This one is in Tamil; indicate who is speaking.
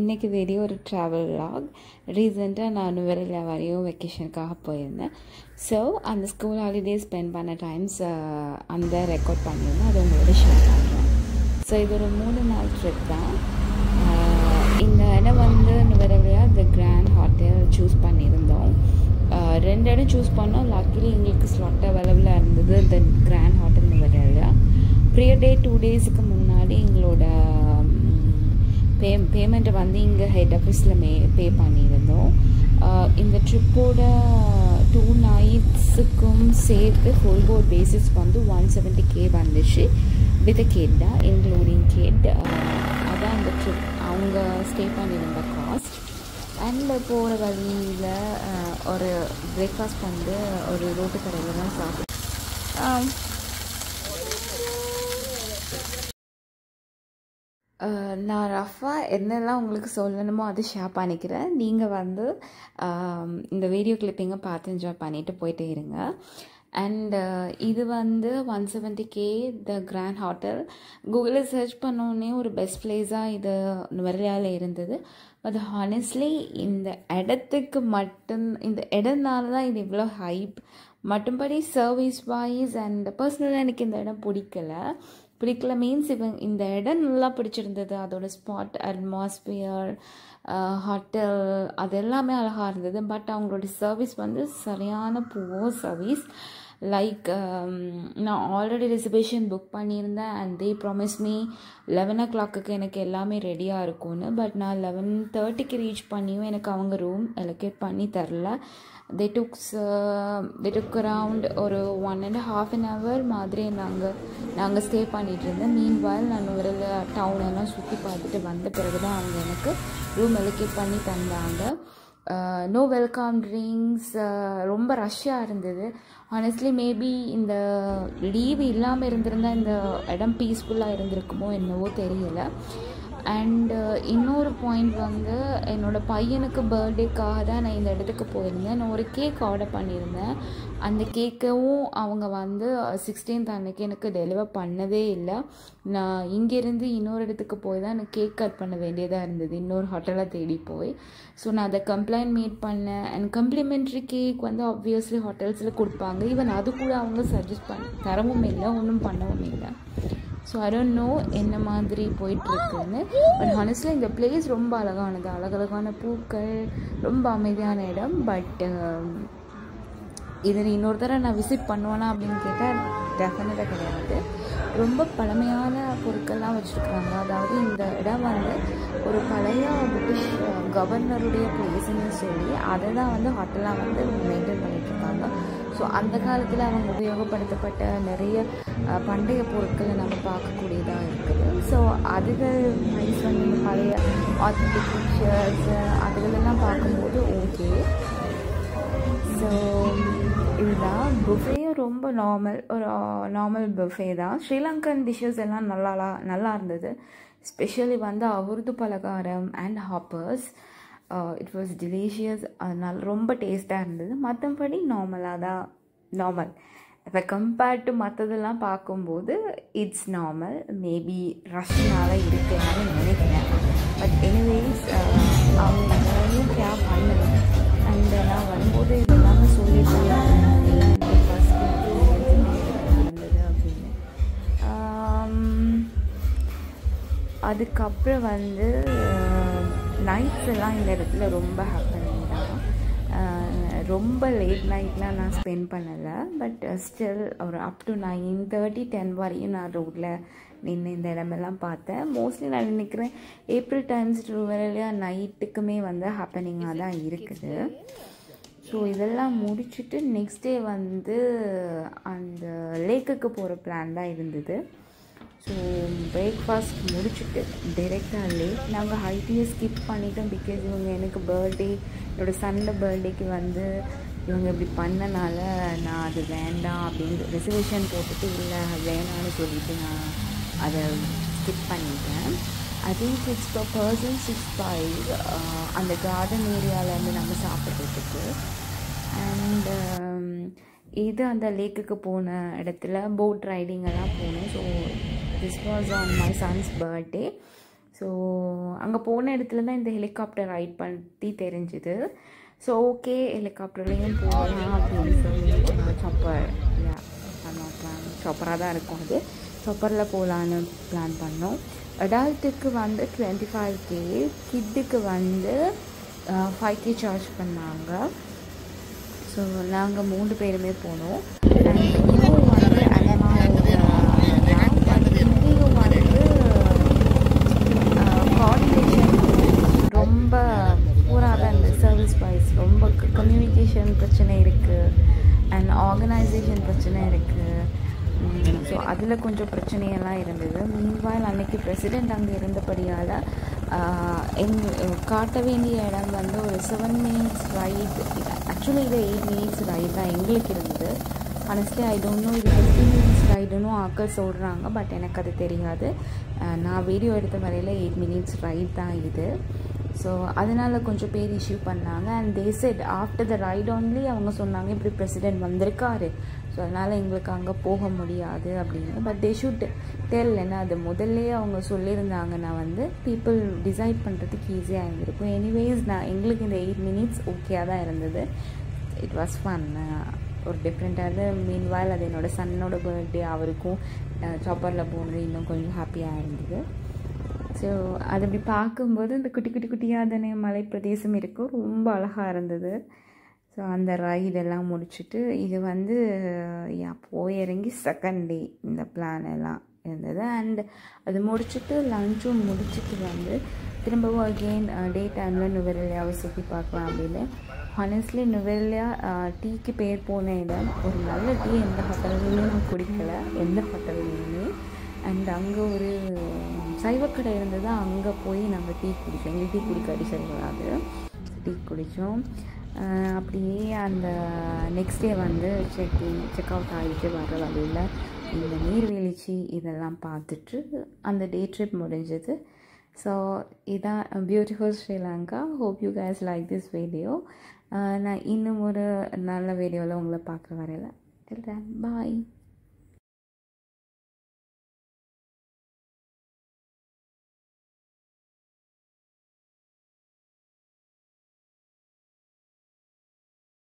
Speaker 1: இன்றைக்கி வீடியோ ஒரு ட்ராவல் vlog. ரீசெண்டாக நான் நுவரெலியா வரையும் வெக்கேஷனுக்காக போயிருந்தேன். ஸோ அந்த ஸ்கூல் ஹாலிடேஸ் ஸ்பெண்ட் பண்ண டைம்ஸ் அந்த ரெக்கார்ட் பண்ணியிருந்தேன், அது உங்களோட ஷேர் பண்ணுறேன். ஸோ இது ஒரு 3 நாள் ட்ரிப் தான். இந்த இடம் வந்து நுவரெலியா தி கிராண்ட் ஹோட்டல் சூஸ் பண்ணியிருந்தோம். 2 இடம் சூஸ் பண்ணோம். லக்கிலி எங்களுக்கு ஸ்லாட் அவைலபிளாக இருந்தது தி கிராண்ட் ஹோட்டல் நுவரெலியா. ப்ரியர் டே 2 டேஸுக்கு முன்னாடி எங்களோட பேமெண்ட்டை வந்து இங்கே ஹெட் ஆஃபீஸில் பே பண்ணியிருந்தோம். இந்த ட்ரிப்போட 2 நைட்ஸுக்கும் சேர்த்து ஃபுல் போர்ட் பேசிஸ் வந்து 170K வந்துச்சு வித் கிட் தான், இன்க்ளூடிங் கிட். அதான் இந்த ட்ரிப் அவங்க ஸ்டே பண்ணியிருந்த காஸ்ட். அண்ட் போகிற வழியில் ஒரு பிரேக்ஃபாஸ்ட் வந்து ஒரு ரோட்டு கடையில் தான் சாப்பிட்டேன். நான் ரஃபாக என்னெல்லாம் உங்களுக்கு சொல்லணுமோ அதை ஷேர் பண்ணிக்கிறேன். நீங்கள் வந்து இந்த வீடியோ கிளிப்பிங்கை பார்த்து என்ஜாய் பண்ணிவிட்டு போயிட்டே இருங்க. அண்ட் இது வந்து 170K த கிராண்ட் ஹோட்டல். கூகுளில் சர்ச் பண்ணோன்னே ஒரு பெஸ்ட் பிளேஸாக இது நுவரெலியாவில் இருந்தது. பட் ஹானஸ்ட்லி இந்த இடத்துக்கு இந்த இடம்னால தான் இது இவ்வளோ ஹைப். மற்றபடி சர்வீஸ் வைஸ் அண்ட் பர்சனலாக எனக்கு இந்த இடம் பிடிக்கல மீன்ஸ் இந்த இடம் நல்லா பிடிச்சிருந்தது. அதோட ஸ்பாட், அட்மாஸ்பியர், ஹோட்டல் அது எல்லாமே அழகாக இருந்தது. பட் அவங்களோட சர்வீஸ் வந்து சரியான புவர் சர்வீஸ். லைக் நான் ஆல்ரெடி ரிசர்வேஷன் புக் பண்ணியிருந்தேன் and they promise me 11 o'clock எனக்கு எல்லாமே ரெடியாக இருக்கும்னு. பட் நான் 11:30 ரீச் பண்ணியும் எனக்கு அவங்க ரூம் அலோகேட் பண்ணி தரல. they took around ஒரு 1.5 hour மாதிரி நாங்கள் ஸ்டே பண்ணிகிட்டு இருந்தேன். மீன்வாயில் நான் ஒரு டவுன் எல்லாம் சுற்றி பார்த்துட்டு வந்த பிறகு தான் அவங்க எனக்கு ரூம் அலோகேட் பண்ணி தந்தாங்க. நோ வெல்கம் ட்ரிங்க்ஸ், ரொம்ப ரஷ்ஷாக இருந்தது. ஹானஸ்ட்லி மேபி இந்த லீவு இல்லாமல் இருந்திருந்தால் இந்த இடம் பீஸ்ஃபுல்லாக இருந்திருக்குமோ என்னவோ தெரியலை. அண்டு இன்னொரு பாயிண்ட் வந்து என்னோடய பையனுக்கு பர்த்டேக்காக தான் நான் இந்த இடத்துக்கு போயிருந்தேன். நான் ஒரு கேக் ஆர்டர் பண்ணியிருந்தேன். அந்த கேக்கவும் அவங்க வந்து 16th அன்னைக்கு எனக்கு டெலிவர் பண்ணவே இல்லை. நான் இங்கேருந்து இன்னொரு இடத்துக்கு போய் தான் எனக்கு கேக் கட் பண்ண வேண்டியதாக இருந்தது, இன்னொரு ஹோட்டலை தேடி போய். ஸோ நான் அதை கம்ப்ளைண்ட் மேட் பண்ணேன். அண்ட் கம்ப்ளிமெண்ட்ரி கேக் வந்து ஆப்வியஸ்லி ஹோட்டல்ஸில் கொடுப்பாங்க. ஈவன் அது கூட அவங்க சஜஸ்ட் தரவும் இல்லை, ஒன்றும் பண்ணவும் இல்லை. ஸோ ஐ டோன்ட் நோ என்ன மாதிரி போயிட்டுருக்குன்னு. பட் ஹானஸ்ட்லி இந்த பிளேஸ் ரொம்ப அழகானது, அழகழகான பூக்கள், ரொம்ப அமைதியான இடம். பட் இதில் இன்னொரு தடவை நான் விசிட் பண்ணுவேனா அப்படின்னு கேட்டால் டெஃபினட்டாக கிடையாது. ரொம்ப பழமையான பொருட்கள்லாம் வச்சுருக்குறாங்க. அதாவது இந்த இடம் வந்து ஒரு பழைய பிரிட்டிஷ் கவர்னருடைய பிளேஸ்ன்னு சொல்லி அதை தான் வந்து ஹோட்டலாக வந்து மெயின்டைன் பண்ணிகிட்ருக்காங்க. ஸோ அந்த காலத்தில் அவங்க உபயோகப்படுத்தப்பட்ட நிறைய பண்டைய பொருட்களை நம்ம பார்க்கக்கூடியதாக இருக்குது. ஸோ அதுகள் ப்ரைஸ் வந்து இந்த பழைய ஆத்தென்டிக் பிக்சர்ஸ் அதுகளெல்லாம் பார்க்கும்போது ஓகே. ஸோ இதுதான் புஃபேயும் ரொம்ப நார்மல் புஃபே தான். ஸ்ரீலங்கன் டிஷ்ஷஸ் எல்லாம் நல்லா இருந்தது. ஸ்பெஷலி வந்து அவருது பலகாரம் and hoppers, it was delicious. அதனால் ரொம்ப டேஸ்ட்டாக இருந்தது. மற்றபடி நார்மல் இப்போ கம்பேர்ட் டு மற்றதெல்லாம் பார்க்கும்போது இட்ஸ் நார்மல். மேபி ரஷ்னால இருக்கலாம்னு நினைக்கிறேன். பட் எனிவேஸ் அவங்க எல்லாரையும் கேப் பண்ணணும். அண்ட் நான் வரும்போது இதெல்லாமே சொல்லிட்டு ஃபஸ்ட் இருந்தது அப்படின்னு. அதுக்கப்புறம் வந்து நைட்ஸ் எல்லாம் இந்த இடத்துல ரொம்ப ஹேப்பனிங் தான். ரொம்ப லேட் நைட்லாம் நான் ஸ்பெண்ட் பண்ணலை. பட் ஸ்டில் ஒரு அப் டு 9:30 10 வரையும் நான் ரோட்டில் நின்று இந்த இடமெல்லாம் பார்த்தேன். மோஸ்ட்லி நான் நினைக்கிறேன் ஏப்ரல் டைம்ஸ் நுவரெலியா நைட்டுக்குமே வந்து ஹேப்பனிங்காக தான் இருக்குது. ஸோ இதெல்லாம் முடிச்சுட்டு நெக்ஸ்ட் டே வந்து அந்த லேக்குக்கு போகிற பிளான் தான் இருந்தது. ஸோ பிரேக்ஃபாஸ்ட் முடிச்சுட்டு டைரெக்டாக லேக் நாங்கள் ஹைட்டியை ஸ்கிப் பண்ணிட்டோம். பிகாஸ் இவங்க எனக்கு என்னோடய சன்னோட பர்த்டேக்கு வந்து இவங்க இப்படி பண்ணனால நான் அது வேண்டாம் அப்படின்னு ரிசர்வேஷன் போட்டுட்டு இல்லை வேணான்னு சொல்லிவிட்டு நான் அதை ஸ்கிப் பண்ணிட்டேன். I think it's per person 6.5 அந்த கார்டன் ஏரியாவிலேருந்து நம்ம சாப்பிட்றதுக்கு. அண்ட் இது அந்த லேக்குக்கு போன இடத்துல போட் ரைடிங் எல்லாம் போனோம். So this was on my sons birthday. So அங்கே போன இடத்துல தான் இந்த ஹெலிகாப்டர் ரைட் பண்ணி தெரிஞ்சுது. ஸோ ஓகே ஹெலிகாப்டர்லேயும் போகலாம் அப்படின்னு சொல்லி சாப்பர் சாப்பராக தான் இருக்கும், அது சாப்பரில் போகலான்னு பிளான் பண்ணோம். அடல்ட்டுக்கு வந்து 25K, கிட்டுக்கு வந்து 5K சார்ஜ் பண்ணாங்க. ஸோ நாங்கள் 3 பேருமே போனோம். அண்ட் இதுவும் வந்து இங்கேயும் வந்து கோஆர்டினேஷன் ரொம்ப பூராக இந்த சர்வீஸ் வைஸ் ரொம்ப கம்யூனிகேஷன் பிரச்சனை இருக்குது அண்ட் ஆர்கனைசேஷன் பிரச்சனை இருக்குது. ஸோ அதில் கொஞ்சம் பிரச்சனையெல்லாம் இருந்தது. மீன்வாயில் அன்றைக்கி பிரசிடெண்ட் அங்கே இருந்தபடியால் காட்ட வேண்டிய இடம் வந்து ஒரு 7 minutes ரைட், ஆக்சுவலி இது 8 minutes ரைட் தான் எங்களுக்கு இருந்தது. ஹானஸ்ட்லி ஐ டோன்ட் நோ இது 15 minutes ரைடுன்னு ஆக்கள் சொல்கிறாங்க, பட் எனக்கு அது தெரியாது. நான் வீடியோ எடுத்த வரையில் 8 minutes ரைட் தான் இது. ஸோ அதனால் கொஞ்சம் பேர் இஷ்யூ பண்ணாங்க. And they said after the right only அவங்க சொன்னாங்க இப்படி பிரசிடெண்ட் வந்திருக்காரு, ஸோ அதனால் எங்களுக்கு அங்கே போக முடியாது அப்படின்னு. பட் தே ஷுட் டெல், ஏன்னா அது முதல்லே அவங்க சொல்லியிருந்தாங்கன்னா வந்து பீப்புள் டிசைட் பண்ணுறதுக்கு ஈஸியாக இருந்திருக்கும். எனிவேஸ் எங்களுக்கு இந்த 8 minutes ஓகேயாக தான் இருந்தது. இட் வாஸ் ஃபன், ஒரு டிஃப்ரெண்ட்டாக. மீன்வாயில் அது என்னோடய சன்னோட பர்த்டே, அவருக்கும் சாப்பரில் போனது இன்னும் கொஞ்சம் ஹாப்பியாக இருந்தது. ஸோ அது அப்படி பார்க்கும்போது இந்த குட்டி குட்டி குட்டியாக தானே மலை பிரதேசம் இருக்கும், ரொம்ப அழகாக இருந்தது. ஸோ அந்த ரைடெல்லாம் முடிச்சுட்டு இது வந்து போய் இறங்கி செகண்ட் டே இந்த பிளான் எல்லாம் இருந்தது. அண்ட் அது முடிச்சுட்டு லஞ்சும் முடிச்சுட்டு வந்து திரும்பவும் அகெயின் டே டைமில் நுவரெலியாவை சுற்றி பார்க்கலாம் அப்படின்னு. ஹானஸ்ட்லி நுவரெலியா டீக்கு பேர் போன இடம். ஒரு நல்ல டீ எந்த ஹோட்டல்லையுமே நான் குடிக்கல, எந்த ஹோட்டல்லையுமே. அண்ட் அங்கே ஒரு சைவக்கடை இருந்தது, அங்கே போய் நாங்கள் டீ குடித்தோம். எங்களுக்கு டீ குடிக்க அடி சரிவராது, டீ குடித்தோம். அப்படியே அந்த நெக்ஸ்ட் டே வந்து செக் அவுட் ஆகிட்டு வர வழியில் இந்த நீர்வீழ்ச்சி இதெல்லாம் பார்த்துட்டு அந்த டே ட்ரிப் முடிஞ்சது. ஸோ இதான் beautiful Sri Lanka. Hope you guys like this video. நான் இன்னும் ஒரு நல்ல வீடியோவில் உங்களை பார்க்க வரல. பாய்.